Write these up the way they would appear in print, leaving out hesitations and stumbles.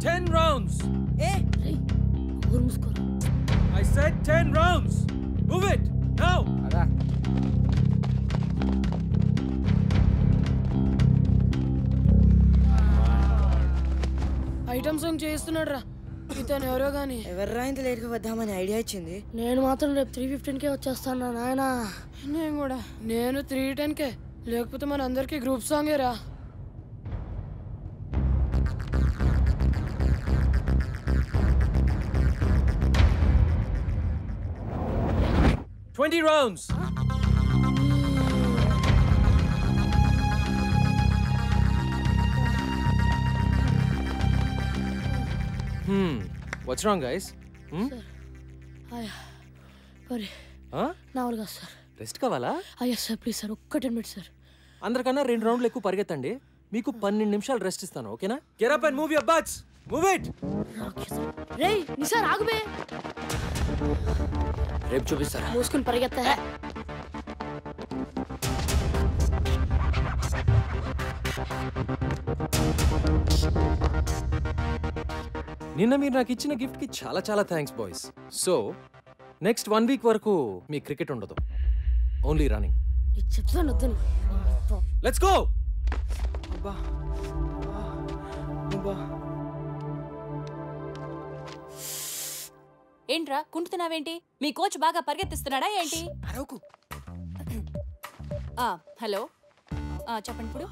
10 rounds. Hey, I said 10 rounds. Move it now. Ada. Item song చేస్తున్నాడు రా ఇతను ఎవరో గాని. ఎవర్రా ఇంత లేట్గా వద్దామని ఐడియా ఇచ్చింది? నేను మాత్రం రేపు 3:15కే వచ్చేస్తాను నాయనా. నేను కూడా. నేను 3:10కే, లేకపోతే మన అందరికి గ్రూప్ సాంగే రా. Twenty rounds. What's wrong, guys? నా వల్ల కాదు సార్. రెస్ట్ కావాలా? అయ్యా సార్ ప్లీజ్ సార్, ఒక్క 10 minutes సార్. అందరికన్నా 2 రౌండ్లు ఎక్కువ పరిగెత్తండి. మీకు 12 నిమిషాలు రెస్ట్ ఇస్తాను, ఓకేనా? Get up and move your butts. Move it. రేయ్ నిసార్ ఆగుబే. రేపు చూపిస్తారా? మూసుకుని పరిగెత్తా. నిన్న మీరు నాకు ఇచ్చిన గిఫ్ట్ కి చాలా చాలా thanks boys. So next 1 week వరకు మీ క్రికెట్ ఉండదు, ఓన్లీ రన్నింగ్. చెప్తాను వద్దని. Let's go. ఏంట్రా కుంటున్నావేంటి? మీ కోచ్ బాగా పరిగెత్తిస్తున్నాడా ఏంటి? హలో చెప్పండి ఇప్పుడు.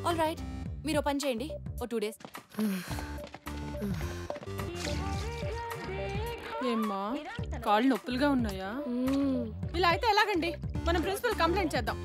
ఆల్ రైట్, మీరు పని చేయండి, ఓ 2 days. ఏమ్మా కాళ్ళు నొప్పులుగా ఉన్నాయా? ఇలా అయితే ఎలాగండి? మనం ప్రిన్సిపల్ కంప్లైంట్ చేద్దాం.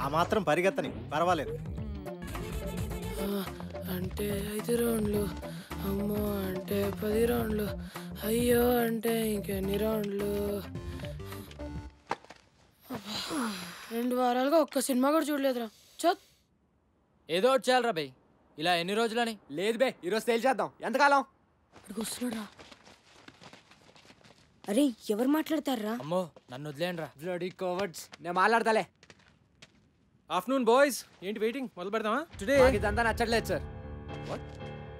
ఆ మాత్రం పరిగెత్తని పర్వాలేదు. అంటే 5 రౌండ్లు, అమ్మో అంటే 10 రౌండ్లు, అయ్యో అంటే ఇంకెన్ని రౌండ్లు. 2 వారాలుగా ఒక్క సినిమా కూడా చూడలేదురా. చత్ ఏదో ఒకటి చేయాలరా బై. ఇలా ఎన్ని రోజులని? లేదు బే, ఈరోజు తేల్చేద్దాం. ఎంతకాలం? వస్తున్నాడా? అరే ఎవరు మాట్లాడతారా? అమ్మో నన్ను వదిలేండి రా. Bloody cowards. నేను మాట్లాడతాలే. ఆఫ్టర్నూన్ బాయ్స్, ఏంటి వెయిటింగ్? మొదలు పెడదామా? టుడే ఇదంతా నచ్చట్లేదు సార్.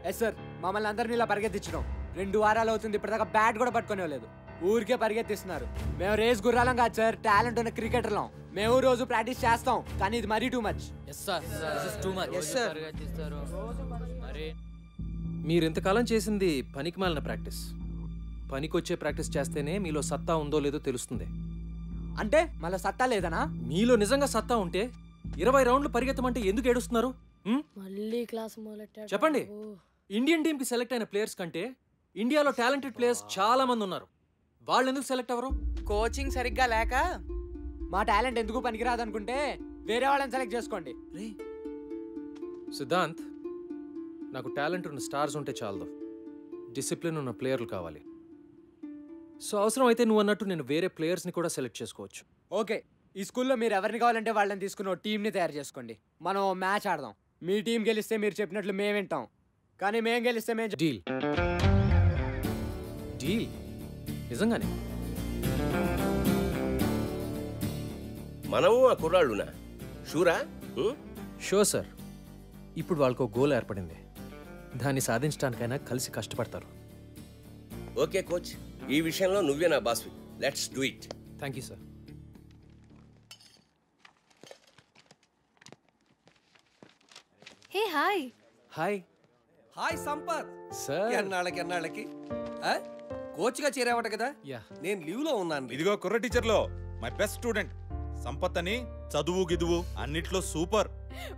ఎస్ సార్, మమ్మల్ని అందరినీ ఇలా పరిగెత్తించడం 2 వారాలు అవుతుంది. ఇప్పటిదాకా బ్యాట్ కూడా పట్టుకునేలేదు. ఊరికే పరిగెత్తిస్తున్నారు. మేము రేస్ గుర్రాలం కాదు సార్, టాలెంట్ ఉన్న క్రికెటర్లం. మేము రోజు ప్రాక్టీస్ చేస్తాం, కానీ ఇది మరీ టూ మచ్. మీరు ఇంతకాలం చేసింది పనికి మాలిన ప్రాక్టీస్. పనికొచ్చే ప్రాక్టీస్ చేస్తేనే మీలో సత్తా ఉందో లేదో తెలుస్తుంది. అంటే మళ్ళీ సత్తా లేదనా? మీలో నిజంగా సత్తా ఉంటే 20 రౌండ్లు పరిగెత్తమంటే ఎందుకు ఏడుస్తున్నారు? మళ్ళీ క్లాస్ మొదలెట్టాడు. చెప్పండి. ఇండియన్ టీమ్ కి సెలెక్ట్ అయిన ప్లేయర్స్ కంటే ఇండియాలో టాలెంటెడ్ ప్లేయర్స్ చాలా మంది ఉన్నారు. వాళ్ళు ఎందుకు సెలెక్ట్ అవ్వరు? కోచింగ్ సరిగ్గా లేక. మా టాలెంట్ ఎందుకు పనికిరాదు అనుకుంటే వేరే వాళ్ళని సెలెక్ట్ చేసుకోండి. సిద్ధాంత్, నాకు టాలెంట్ ఉన్న స్టార్స్ ఉంటే చాలదు, డిసిప్లిన్ ఉన్న ప్లేయర్లు కావాలి. సో అవసరం అయితే నువ్వు అన్నట్టు నేను వేరే ప్లేయర్స్ని కూడా సెలెక్ట్ చేసుకోవచ్చు. ఓకే, ఈ స్కూల్లో మీరు ఎవరిని కావాలంటే వాళ్ళని తీసుకుని ఓ టీంని తయారు చేసుకోండి. మనం మ్యాచ్ ఆడదాం. మీ టీం గెలిస్తే మీరు చెప్పినట్లు మేము వింటాం, కానీ మేము గెలిస్తే మేము డీల్. డీల్ నిజంగానే? మనము ఆ కుర్రాళ్ళునా? షూరా? Sure sir. ఇప్పుడు వాళ్ళకు గోల్ ఏర్పడింది, దాన్ని సాధించడానికైనా కలిసి కష్టపడతారు. ఓకే కోచ్, ఈ విషయంలో నువ్వే నా బాస్వి. Let's do it. Thank you sir. Hey hi. Hi. Hi Sampath. Sir ఎన్నాళ్ళకి కోచ్గా చేరావట కదా? యా. నేను లీవ్ లో ఉన్నాను. ఇదిగో కుర్ర టీచర్లో మై బెస్ట్ స్టూడెంట్ సంపత్ అని. చదువు గిదువు అన్నిట్లో సూపర్.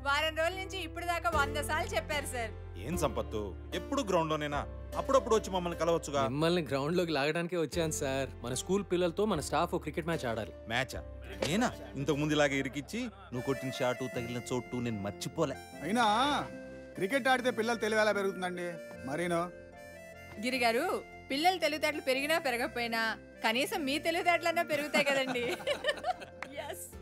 వారం రోజుల నుంచి ఇప్పుడు దాకా 100 సార్లు చెప్పారు సార్. ఏం సంపత్తు, ఎప్పుడు గ్రౌండ్ లోనేనా? అప్పుడప్పుడు వచ్చి మమ్మల్ని కలవచ్చుగా. మిమ్మల్ని గ్రౌండ్ లోకి లాగడానికే వచ్చాను సార్. మన స్కూల్ పిల్లలతో మన స్టాఫ్ క్రికెట్ మ్యాచ్ ఆడాలి. మ్యాచా? నేనా? ఇంతకు ముందు ఇలాగే ఇరికిచ్చి నువ్వు కొట్టిన షాటు తగిలిన చోటు నేను మర్చిపోలే. అయినా క్రికెట్ ఆడితే పిల్లలు తెలివి ఎలా పెరుగుతుందండి? మరీనో గిరి గారు, పిల్లలు తెలివితేటలు పెరిగినా పెరగకపోయినా కనీసం మీ తెలివితేటలన్నా పెరుగుతాయి కదండి.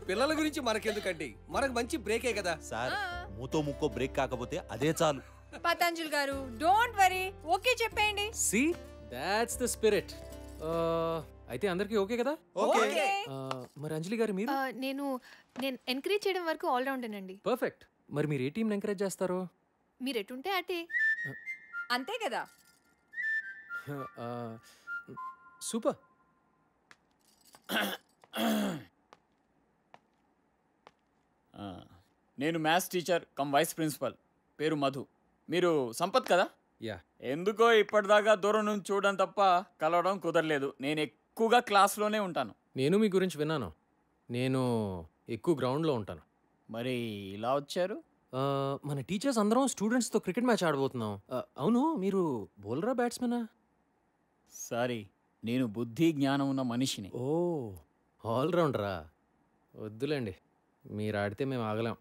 పిల్లల గురించి మనకెందుకండి, మనకు మంచి బ్రేకే కదా సార్. మూతో ముక్కో బ్రేక్ కాకపోతే అదే చాలు. పతంజలి గారు, డోంట్ వరీ, ఓకే చెప్పేయండి. See that's the spirit. అయితే అందరికీ ఓకే కదా? ఓకే. మరి అంజలి గారు మీరు? నేను ఎంకరేజ్ చేయడం వరకు ఆల్ రౌండర్ అండి. పర్ఫెక్ట్. మరి మీరు ఏ టీంని ఎంకరేజ్ చేస్తారు? మీరెటుంటే అటే అంతే కదా. సూపర్. నేను maths teacher cum vice principal, పేరు మధు. మీరు సంపత్ కదా? యా. ఎందుకో ఇప్పటిదాకా దూరం నుంచి చూడడం తప్ప కలవడం కుదరలేదు. నేను ఎక్కువగా క్లాస్లోనే ఉంటాను. నేను మీ గురించి విన్నాను. నేను ఎక్కువ గ్రౌండ్లో ఉంటాను. మరి ఇలా వచ్చారు? మన టీచర్స్ అందరం స్టూడెంట్స్తో క్రికెట్ మ్యాచ్ ఆడబోతున్నాం. అవును, మీరు బౌలరా బ్యాట్స్మెనా? సారీ, నేను బుద్ధి జ్ఞానం ఉన్న మనిషిని. ఓ, ఆల్రౌండరా? వద్దులేండి, మీరు ఆడితే మేము ఆగలేం.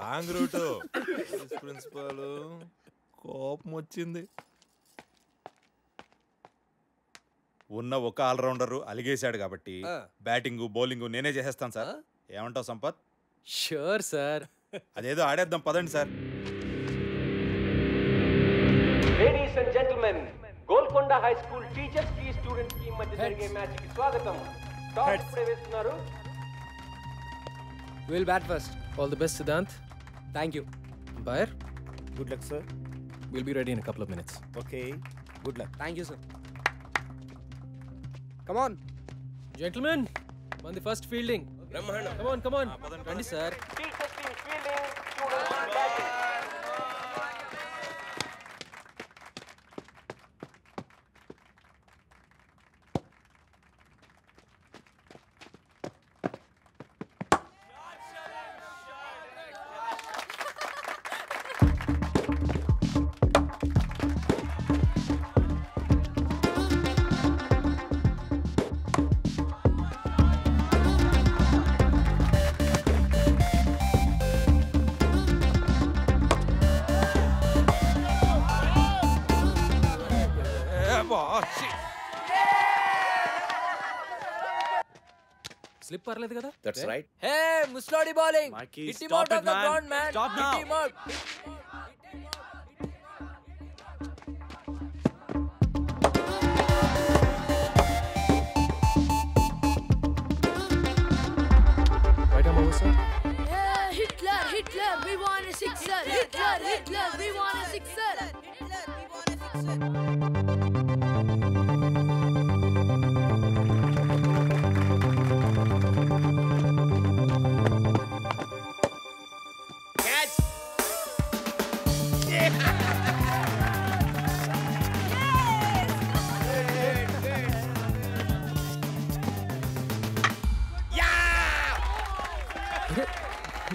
Wrong route. ప్రిన్సిపల్ కోపం వచ్చింది. ఉన్న ఒక ఆల్రౌండర్ అలిగేశాడు కాబట్టి బ్యాటింగ్ బౌలింగ్ నేనే చేసేస్తాను సార్. ఏమంటావు సంపత్? Sure sir. అదేదో ఆడేద్దాం, పదండి sir. Ladies and gentlemen, Golconda high school teachers కి స్టూడెంట్స్ కి మధ్య జరిగే మ్యాచ్ కి స్వాగతం. టాస్ ఇప్పుడే వేస్తున్నారు. Will bat first. All the best Siddhant. Thank you. బయర్, good luck sir. Will be ready in couple of minutes. Okay, good luck. Thank you sir. Come on gentlemen, మన ది ఫస్ట్ ఫీల్డింగ్. బ్రహ్మాండం. Come on రండి sir. Teachers team fielding, students batting. Slip పర్లేదు కదా? That's right. Hey ముస్లోడి bowling. Hit him out of the ground man. Hit him out. Right arm over sir. Hitler, Hitler, we want a sixer. Hitler, Hitler, we want a sixer. Hitler, we want a sixer.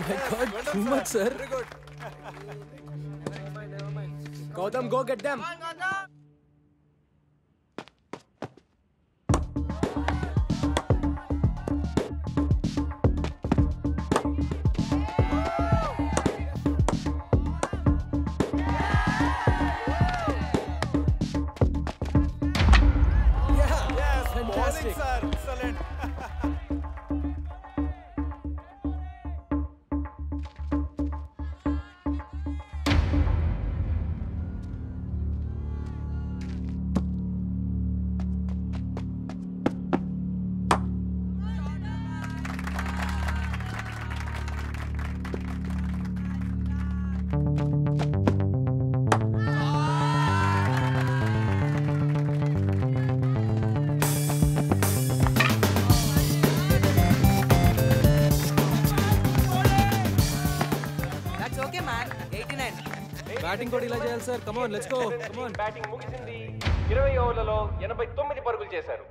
My God, too much, sir. Very good. Gautam, go get them. Yes, Fantastic. bowling, sir. Excellent. That's okay, man. 89. Batting కూడా ఇలా చేయాలి sir. Come on, let's go. Come on. Batting ముగిసింది. 20 ఓవర్లలో 89 పరుగులు చేశారు.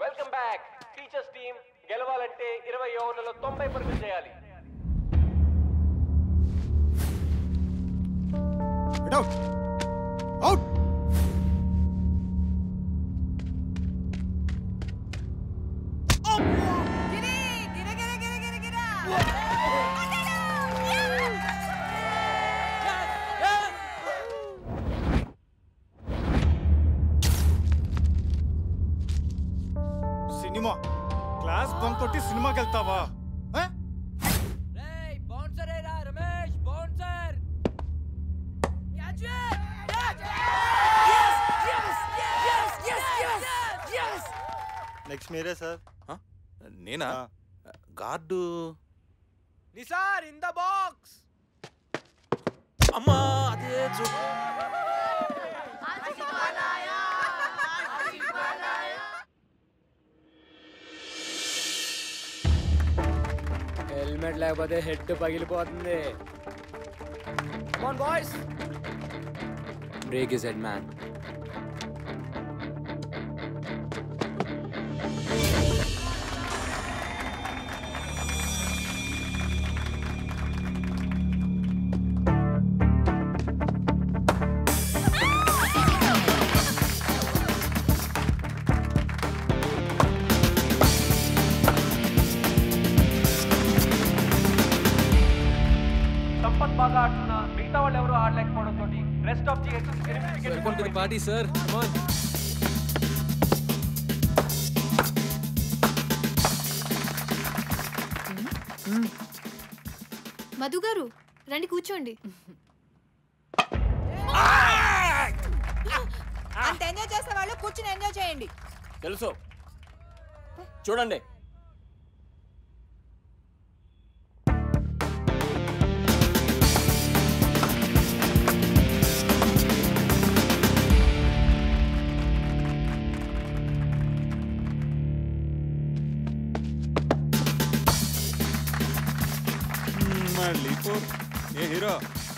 Welcome back. Teachers team గెలవాలంటే 20 ఓవర్లలో 90 పరుగులు చేయాలి. Out out. Cinema class bunk కొట్టి సినిమాకి వెళ్తావా? బౌన్సర్ ఏరా Ramesh, bouncer. Catch it! Catch it! Yes! Yes! Yes! Next మీరే సార్. నేనా? Guard Nisar in the box. అమ్మా అదే హెల్మెట్ లేకపోతే హెడ్ పగిలిపోతుంది. Come on boys, break his head man. Sampath బాగా ఆడుతున్నా, మిగతా వాళ్ళు ఎవరు ఆడలేకపోవడం తోటి rest of the welcome to the party sir. Come on. Madhu గారు రండి కూర్చోండి. అంత ఎంజాయ్ చేసే వాళ్ళు కూర్చుని ఎంజాయ్ చేయండి. తెలుసు, చూడండి. ఏ హీరో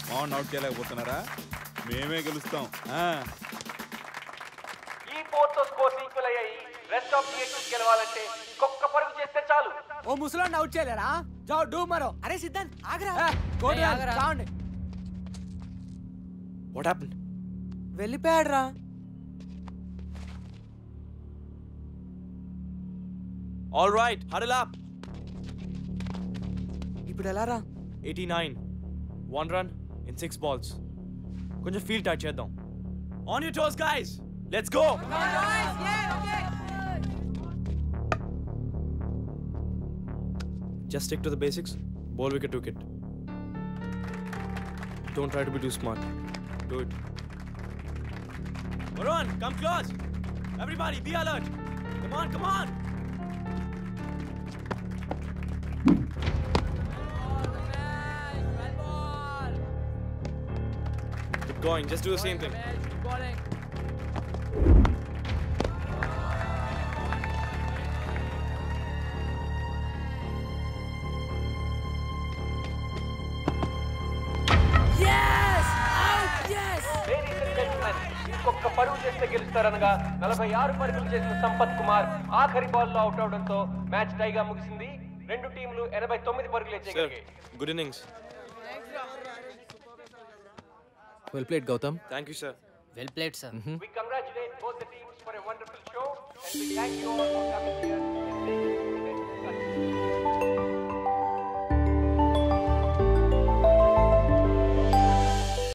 మామూలు అవుట్ చేయలేకపోతున్నారా? మేమే గెలుస్తాం. ఈ పోర్ట్స్ స్కోర్స్ ఈక్వల్ అయ్యాయి. రెస్ట్ ఆఫ్ ది గెలవాలంటే ఒక్క పరుగు చేస్తే చాలు. ఓ ముసలాన్ని అవుట్ చేయలేరా? జాओ డూ మరో. అరే సిద్ధాంత్ ఆగరా. చావండి. What happened? వెళ్ళిపోయాడు రా. All right, huddle up. ఇప్పుడు ఎలా రా? 89, 1 run in 6 balls. కొంచెం ఫీల్ టచ్ చేద్దాం. On your toes guys, let's go. Just stick to the basics. Ball wicket to wicket. Don't try to be too smart. Do it. Varun, come close. Everybody be alert. Come on, come on. Keep going, just do the same thing. ఇంకొక పరుగు చేస్తే గెలుస్తారనగా 46 పరుగులు చేసిన సంపత్ కుమార్ ఆఖరి బాల్లో out అవడంతో match టైగా ముగిసింది. రెండు టీంలు 89 పరుగులు చేయగలిగాయి. Good innings. Well played, Gautam. Thank you, sir. Well played, sir. We congratulate both the teams for a wonderful show and we thank you all for coming here.